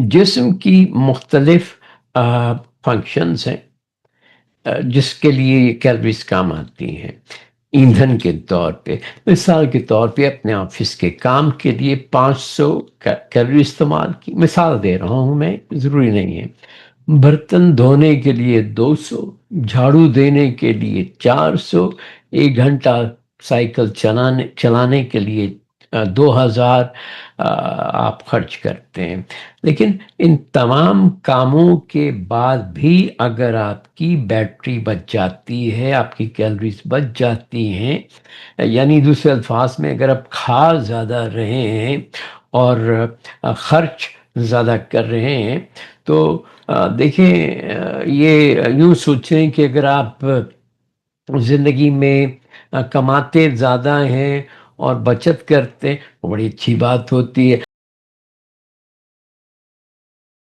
जिस्म की मुख्तलिफ फंक्शंस हैं जिसके लिए ये कैलोरीज काम आती हैं ईंधन के तौर पे। मिसाल के तौर पे अपने ऑफिस के काम के लिए 500 कैलोरी इस्तेमाल की, मिसाल दे रहा हूँ मैं, ज़रूरी नहीं है। बर्तन धोने के लिए 200, झाड़ू देने के लिए 400, 1 घंटा साइकिल चलाने चलाने के लिए 2000 आप खर्च करते हैं। लेकिन इन तमाम कामों के बाद भी अगर आपकी बैटरी बच जाती है, आपकी कैलोरीज बच जाती हैं, यानी दूसरे अल्फाज में अगर आप खा ज़्यादा रहे हैं और खर्च ज़्यादा कर रहे हैं, तो देखें, ये यूँ सोचें कि अगर आप ज़िंदगी में कमाते ज़्यादा हैं और बचत करते हैं, वो बड़ी अच्छी बात होती है।